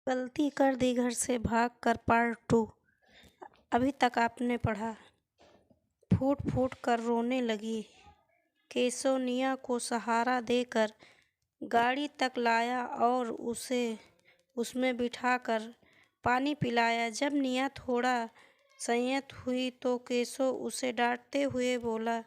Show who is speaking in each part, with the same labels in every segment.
Speaker 1: गलती कर दी घर से भाग कर पार्ट 2। अभी तक आपने पढ़ा। फूट फूट कर रोने लगी। केशव निया को सहारा देकर गाड़ी तक लाया और उसे उसमें बिठाकर पानी पिलाया। जब निया थोड़ा संयत हुई तो केशव उसे डांटते हुए बोला,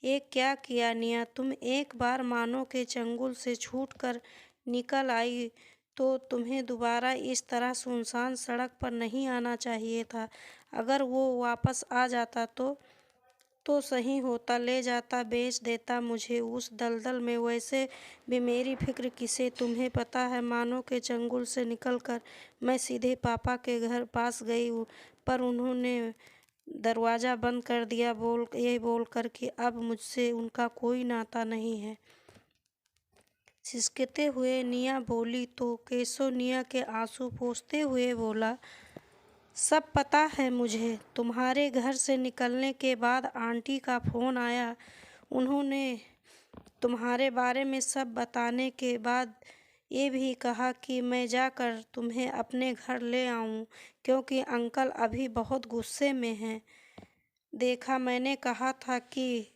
Speaker 1: ये क्या किया निया? तुम एक बार मानो के चंगुल से छूटकर निकल आई तो तुम्हें दोबारा इस तरह सुनसान सड़क पर नहीं आना चाहिए था। अगर वो वापस आ जाता तो सही होता, ले जाता, बेच देता मुझे उस दलदल में। वैसे भी मेरी फिक्र किसे? तुम्हें पता है, मानो के चंगुल से निकलकर मैं सीधे पापा के घर पास गई, पर उन्होंने दरवाज़ा बंद कर दिया, ये बोलकर कि अब मुझसे उनका कोई नाता नहीं है। सिसकते हुए निया बोली तो केशव निया के आंसू पोंछते हुए बोला, सब पता है मुझे। तुम्हारे घर से निकलने के बाद आंटी का फ़ोन आया। उन्होंने तुम्हारे बारे में सब बताने के बाद ये भी कहा कि मैं जाकर तुम्हें अपने घर ले आऊं, क्योंकि अंकल अभी बहुत गुस्से में हैं। देखा, मैंने कहा था कि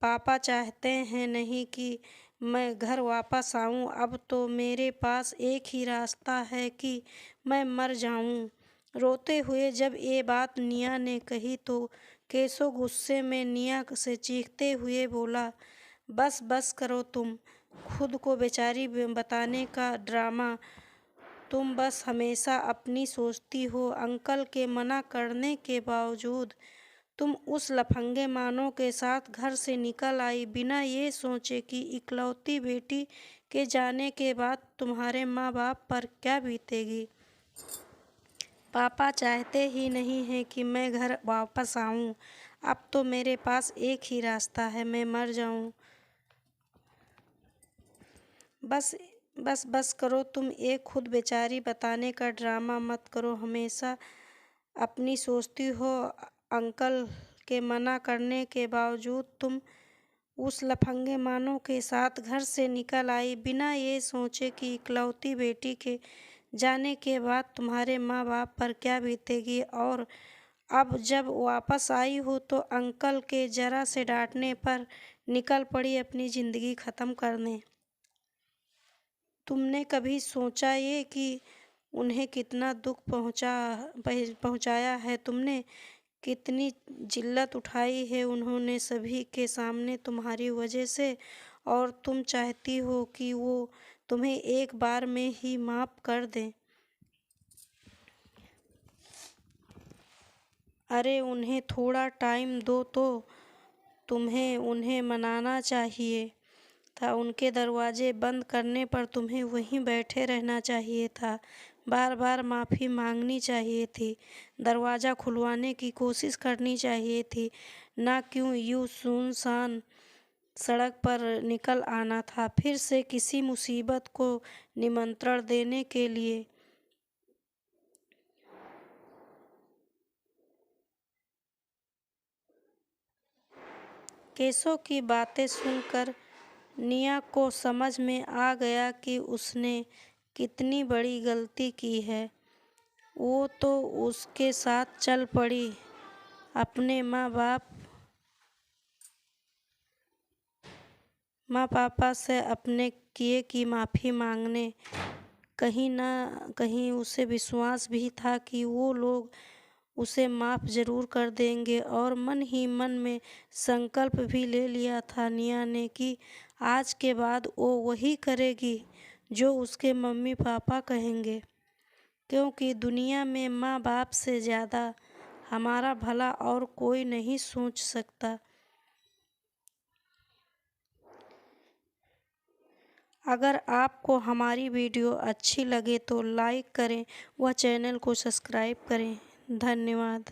Speaker 1: पापा चाहते हैं नहीं कि मैं घर वापस आऊं। अब तो मेरे पास एक ही रास्ता है कि मैं मर जाऊं। रोते हुए जब ये बात निया ने कही तो केशव गुस्से में निया से चीखते हुए बोला, बस बस करो तुम। खुद को बेचारी बताने का ड्रामा। तुम बस हमेशा अपनी सोचती हो। अंकल के मना करने के बावजूद तुम उस लफंगे मानो के साथ घर से निकल आई, बिना ये सोचे कि इकलौती बेटी के जाने के बाद तुम्हारे माँ बाप पर क्या बीतेगी। पापा चाहते ही नहीं हैं कि मैं घर वापस आऊं। अब तो मेरे पास एक ही रास्ता है, मैं मर जाऊं। बस बस बस करो तुम। एक खुद बेचारी बताने का ड्रामा मत करो। हमेशा अपनी सोचती हो। अंकल के मना करने के बावजूद तुम उस लफंगे मानो के साथ घर से निकल आई, बिना ये सोचे कि इकलौती बेटी के जाने के बाद तुम्हारे माँ बाप पर क्या बीतेगी। और अब जब वापस आई हो तो अंकल के जरा से डांटने पर निकल पड़ी अपनी ज़िंदगी ख़त्म करने। तुमने कभी सोचा ये कि उन्हें कितना दुख पहुंचाया है तुमने? कितनी जिल्लत उठाई है उन्होंने सभी के सामने तुम्हारी वजह से, और तुम चाहती हो कि वो तुम्हें एक बार में ही माफ़ कर दें। अरे उन्हें थोड़ा टाइम दो तो। तुम्हें उन्हें मनाना चाहिए था। उनके दरवाजे बंद करने पर तुम्हें वहीं बैठे रहना चाहिए था। बार बार माफ़ी मांगनी चाहिए थी। दरवाज़ा खुलवाने की कोशिश करनी चाहिए थी, ना क्यों यूँ सुनसान सड़क पर निकल आना था फिर से किसी मुसीबत को निमंत्रण देने के लिए। केशव की बातें सुनकर निया को समझ में आ गया कि उसने कितनी बड़ी गलती की है। वो तो उसके साथ चल पड़ी अपने माँ पापा से अपने किए की माफ़ी मांगने। कहीं ना कहीं उसे विश्वास भी था कि वो लोग उसे माफ़ ज़रूर कर देंगे, और मन ही मन में संकल्प भी ले लिया था निया ने कि आज के बाद वो वही करेगी जो उसके मम्मी पापा कहेंगे, क्योंकि दुनिया में माँ बाप से ज़्यादा हमारा भला और कोई नहीं सोच सकता। अगर आपको हमारी वीडियो अच्छी लगे तो लाइक करें व चैनल को सब्सक्राइब करें। धन्यवाद।